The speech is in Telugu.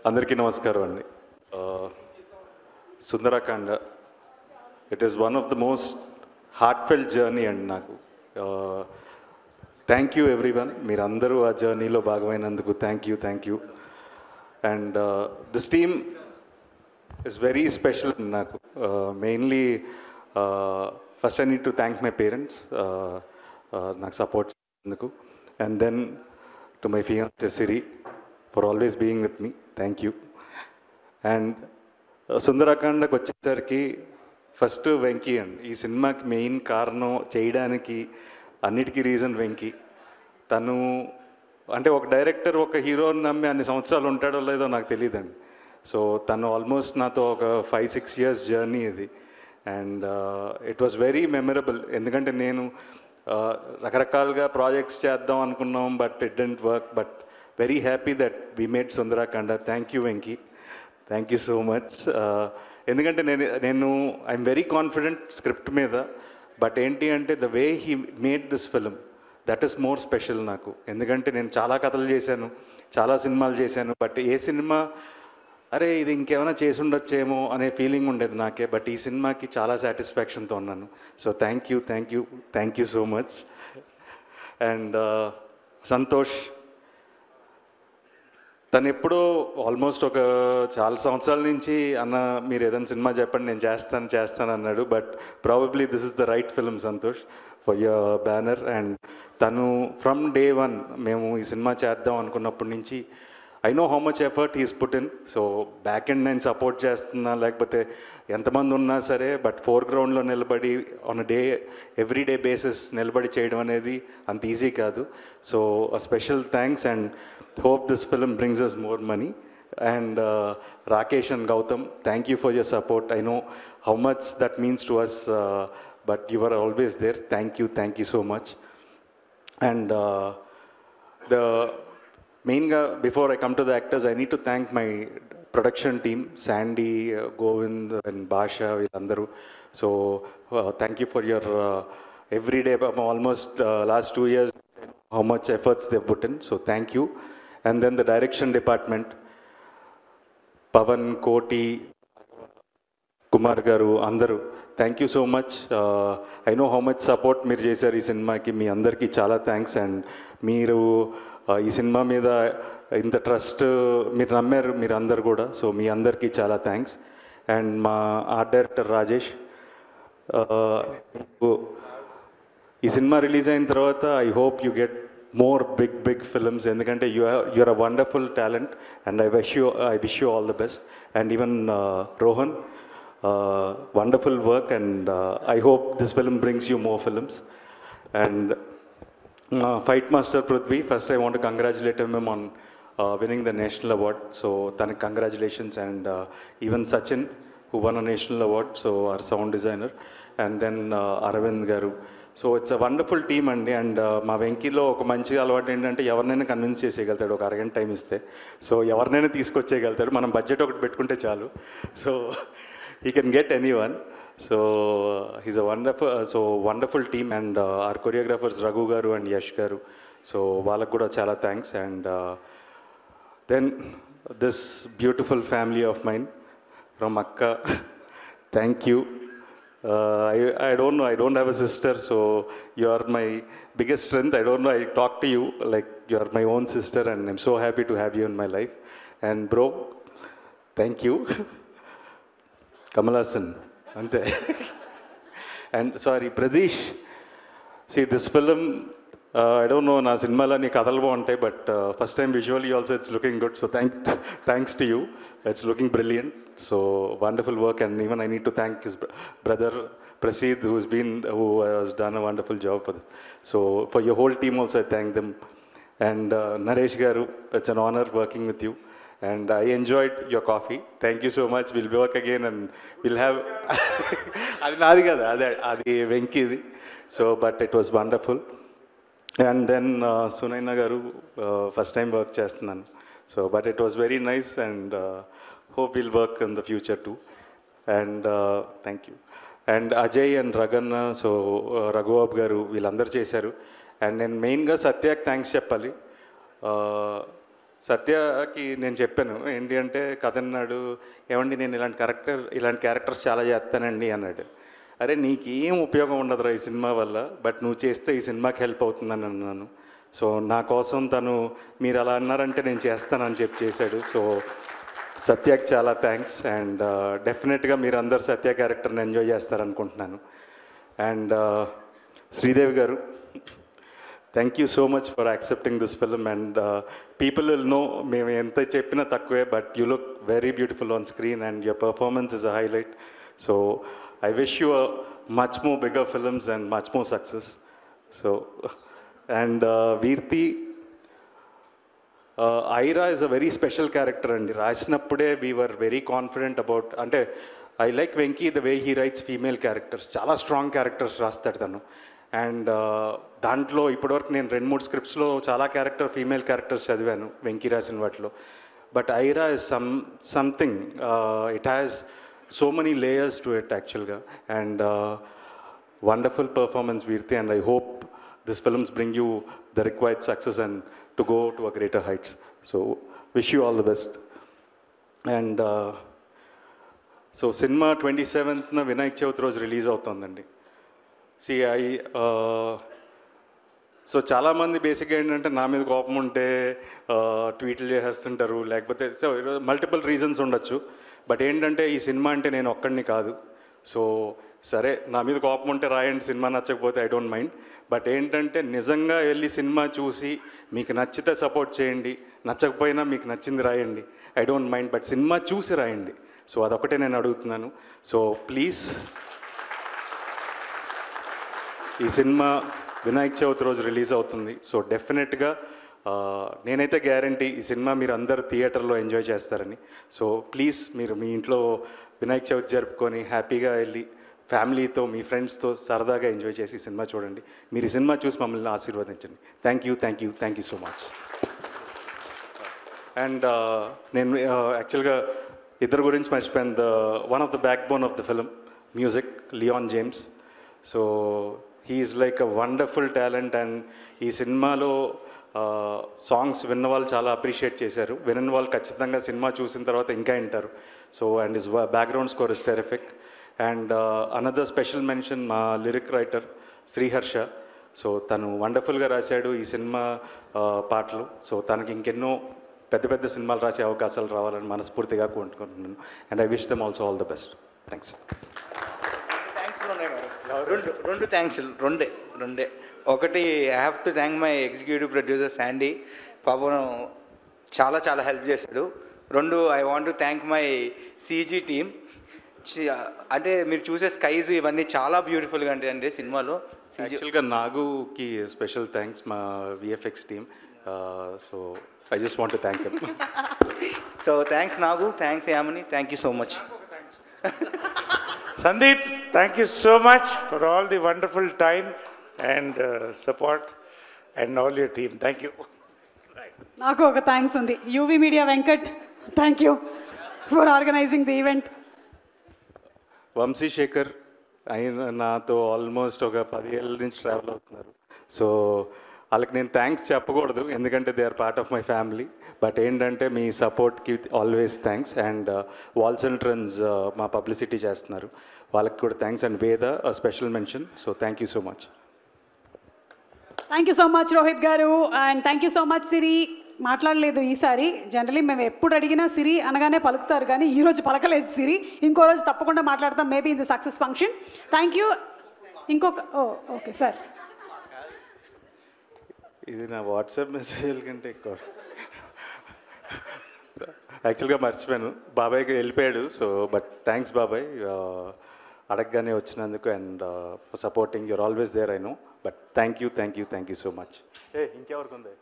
అందరికీ నమస్కారం అండి. Sundarakanda it is one of the most heartfelt journey అండి నాకు. థ్యాంక్ యూ ఎవ్రీవన్, మీరందరూ ఆ జర్నీలో భాగమైనందుకు thank you. And this team is very special నాకు. Mainly first I need to thank my parents నాకు సపోర్ట్ చేసినందుకు. And then to my fiancee Siri for always being with me, thank you. And సుందరకాండకు వచ్చేసరికి ఫస్ట్ వెంకీ అండి. ఈ సినిమాకి మెయిన్ కారణం చేయడానికి అన్నిటికీ రీజన్ వెంకీ. తను అంటే ఒక డైరెక్టర్ ఒక హీరోని నమ్మి అన్ని సంవత్సరాలు ఉంటాడో లేదో నాకు తెలియదండి. సో తను ఆల్మోస్ట్ నాతో ఒక 5-6 years జర్నీ ఇది. And it was very memorable, ఎందుకంటే నేను రకరకాలుగా ప్రాజెక్ట్స్ చేద్దాం అనుకున్నాం, but it didn't work. But very happy that we made Sundarakanda. Thank you Venky, thank you so much. ఎందుకంటే నేను ఐఎమ్ వెరీ కాన్ఫిడెంట్ స్క్రిప్ట్ మీద, బట్ ఏంటి అంటే the way he made this film that is more special నాకు. ఎందుకంటే నేను చాలా కథలు చేశాను, చాలా సినిమాలు చేశాను, బట్ ఏ సినిమా అరే ఇది ఇంకేమైనా చేసి ఉండొచ్చేమో అనే ఫీలింగ్ ఉండేది నాకే. బట్ ఈ సినిమాకి చాలా సాటిస్ఫాక్షన్తో ఉన్నాను. So thank you so much. And Santosh, తను ఎప్పుడో ఆల్మోస్ట్ ఒక చాలా సంవత్సరాల నుంచి అన్న మీరు ఏదైనా సినిమా చెప్పండి నేను చేస్తాను అన్నాడు. But probably this is the right film Santosh for your banner. And తను ఫ్రమ్ day 1 మేము ఈ సినిమా చేద్దాం అనుకున్నప్పటి నుంచి I know how much effort he's put in. So back end నేను సపోర్ట్ చేస్తున్నా, లేకపోతే ఎంతమంది ఉన్నా సరే, బట్ ఫోర్గ్రౌండ్లో నిలబడి ఆన్ ఎవ్రీ డే బేసిస్ నిలబడి చేయడం అనేది అంత ఈజీ కాదు. So special thanks and hope this film brings us more money. And Rakesh and Gautam, thank you for your support. I know how much that means to us, but you were always there. Thank you so much. And the main before I come to the actors, I need to thank my production team, Sandy, Govind and Basha villandaru. So thank you for your every day, almost last 2 years, how much efforts they've put in. So thank you. And then the direction department, Pavan, Koti, Kumar garu, andaru, thank you so much. I know how much support మీరు చేశారు ఈ సినిమాకి. మీ అందరికీ చాలా థ్యాంక్స్. అండ్ మీరు ఈ సినిమా మీద ఇంత ట్రస్ట్ మీరు నమ్మారు మీరు అందరు కూడా. సో మీ అందరికీ చాలా థ్యాంక్స్. అండ్ మా ఆర్ట్ డైరెక్టర్ రాజేష్, ఈ సినిమా రిలీజ్ అయిన తర్వాత I hope you get more big films, ఎందుకంటే you're a wonderful talent and I wish you all the best. And even Rohan, wonderful work, and I hope this film brings you more films. And Fight Master Prithvi, first I want to congratulate him on winning the national award. So thanik congratulations. And even Sachin, who won a national award, so our sound designer. And then Aravind garu. So it's a wonderful team అండి. అండ్ మా వెంకీలో ఒక మంచి అలవాటు ఏంటంటే ఎవరినైనా కన్విన్స్ చేసేయగలుగుతాడు ఒక అరగంట టైం ఇస్తే. సో ఎవరినైనా తీసుకొచ్చేయగలుగుతాడు, మనం బడ్జెట్ ఒకటి పెట్టుకుంటే చాలు. So he can get anyone. So he's a wonderful team. And our choreographers Raghu garu and Yash garu, so వాళ్ళకు కూడా చాలా thanks. And then this beautiful family of mine from అక్క, thank you. I don't know, I don't have a sister, so you are my biggest strength. I don't know, I talk to you like you are my own sister, and I'm so happy to have you in my life. And bro, thank you. Kamal Hassan, ante. And sorry, Pradesh, see this film, I don't know, na cinema la ni kadalu baaguntay, but first time visually also it's looking good. So thanks to you, it's looking brilliant. So wonderful work. And even I need to thank his brother Prasid, who has done a wonderful job for this. So for your whole team also I thank them. And Naresh garu, it's an honor working with you, and I enjoyed your coffee. Thank you so much. We'll work again and we'll have adi naadi kada, adi Venkidi. So but it was wonderful. And then Sunaina garu, first time work chestunnanu. So but it was very nice, and hope we'll work in the future too. And thank you. And Ajay and Raganna, so Raghuab garu, వీళ్ళందరూ చేశారు. అండ్ నేను మెయిన్గా సత్యాకి థ్యాంక్స్ చెప్పాలి. సత్యకి నేను చెప్పాను ఏంటి అంటే కథ అన్నాడు, ఏమండి నేను ఇలాంటి క్యారెక్టర్స్ చాలా చేస్తానండి అన్నాడు. అరే నీకేం ఉపయోగం ఉండదురా ఈ సినిమా వల్ల, బట్ నువ్వు చేస్తే ఈ సినిమాకి హెల్ప్ అవుతుందని అన్నాను. సో నా కోసం తను మీరు అలా అన్నారంటే నేను చేస్తానని చెప్పి చేశాడు. సో సత్యకి చాలా థ్యాంక్స్. అండ్ డెఫినెట్గా మీరు అందరు సత్య క్యారెక్టర్ని ఎంజాయ్ చేస్తారనుకుంటున్నాను. అండ్ శ్రీదేవి గారు, thank you so much for accepting this film. And people will know మేము ఎంత చెప్పినా తక్కువే, but you look very beautiful on screen and your performance is a highlight. So I wish you a much more bigger films and much more success. So, and Veerti, Aira is a very special character, and Rashnappude we were very confident about. Ante I like Venki the way he writes female characters. Chala strong characters rastadu tanu. And dantlo ippudu nenu 2-3 scripts lo chala female characters chadivanu Venki rasin vatlo. But Aira is something. It has so many layers to it actually, and wonderful performance Veerti, and I hope this films bring you the required success and to go to a greater heights. So wish you all the best. And so cinema 27th na Vinayak Chavithi roju release avutundandi. See so చాలామంది బేసిక్గా ఏంటంటే నా మీద కోపం ఉంటే ట్వీట్లు చేసేస్తుంటారు, లేకపోతే సో మల్టిపుల్ రీజన్స్ ఉండొచ్చు. బట్ ఏంటంటే ఈ సినిమా అంటే నేను ఒక్కడిని కాదు. సో సరే నా మీద కోపం ఉంటే రాయండి, సినిమా నచ్చకపోతే ఐ డోంట్ మైండ్. బట్ ఏంటంటే నిజంగా వెళ్ళి సినిమా చూసి మీకు నచ్చితే సపోర్ట్ చేయండి, నచ్చకపోయినా మీకు నచ్చింది రాయండి, I don't mind. But cinema చూసి రాయండి. సో అదొకటే నేను అడుగుతున్నాను. సో ప్లీజ్ ఈ సినిమా వినాయక చవితి రోజు రిలీజ్ అవుతుంది. సో డెఫినెట్గా నేనైతే గ్యారంటీ ఈ సినిమా మీరు అందరు థియేటర్లో ఎంజాయ్ చేస్తారని. సో ప్లీజ్ మీరు మీ ఇంట్లో వినాయక చవితి జరుపుకొని హ్యాపీగా వెళ్ళి ఫ్యామిలీతో మీ ఫ్రెండ్స్తో సరదాగా ఎంజాయ్ చేసి సినిమా చూడండి. మీరు ఈ సినిమా చూసి మమ్మల్ని ఆశీర్వదించండి. Thank you so much. And నేను యాక్చువల్గా ఇద్దరు గురించి మర్చిపోయాను. One of the backbone of the film music Leon James. So he is like a wonderful talent. And ఈ సినిమాలో సాంగ్స్ విన్న వాళ్ళు చాలా అప్రిషియేట్ చేశారు. వినని వాళ్ళు ఖచ్చితంగా సినిమా చూసిన తర్వాత ఇంకా వింటారు. So and his background score is terrific. And another special mention మా లిరిక్ రైటర్ శ్రీహర్ష. సో తను వండర్ఫుల్గా రాశాడు ఈ సినిమా పాటలు. సో తనకి ఇంకెన్నో పెద్ద పెద్ద సినిమాలు రాసే అవకాశాలు రావాలని మనస్ఫూర్తిగా కోరుకుంటున్నాను. And I wish them also all the best. Thanks. రెండు థ్యాంక్స్ రెండే. ఒకటి I have to thank my executive producer Sandy, పాపం చాలా హెల్ప్ చేశాడు. రెండు I want to thank my CG team. అంటే మీరు చూసే స్కైస్ ఇవన్నీ చాలా బ్యూటిఫుల్గా ఉంటాయండి సినిమాలో. యాక్చువల్గా నాగుకి స్పెషల్ థ్యాంక్స్, మా VFX team. So I just want to thank you. So thanks Nagu, thanks Yamini, thank you so much. Sandeep, thank you so much for all the wonderful time and support and all your team. Thank you. నాకు ఒక థ్యాంక్స్ ఉంది. UV media Venkat, thank you for organizing the event. Vamsi Shekar ఆయన నాతో ఆల్మోస్ట్ ఒక 10 ఏళ్ళ నుంచి ట్రావెల్ అవుతున్నారు. సో వాళ్ళకి నేను థ్యాంక్స్ చెప్పకూడదు, ఎందుకంటే they are part of my family. But ఏంటంటే మీ సపోర్ట్కి always thanks. And walls and trends మా పబ్లిసిటీ చేస్తున్నారు, వాళ్ళకి కూడా thanks. And Veda special mention. So thank you so much. Thank you so much Rohit garu. And thank you so much Siri. మాట్లాడలేదు ఈసారి. జనరలీ మేము ఎప్పుడు అడిగినా సిరి అనగానే పలుకుతారు, కానీ ఈరోజు పలకలేదు సిరి. ఇంకో రోజు తప్పకుండా మాట్లాడతాం, maybe in the success function. Thank you. ఇంకొక ఓకే సార్, ఇది నా వాట్సాప్ మెసేజ్ల కంటే ఎక్కువ వస్తుంది. యాక్చువల్గా మర్చిపోయాను, బాబాయ్కి వెళ్ళిపోయాడు. సో బట్ థ్యాంక్స్ బాబాయ్, అడగగానే వచ్చినందుకు. And for supporting, you're always there I know. But thank you so much. ఇంకెవరికి ఉంది?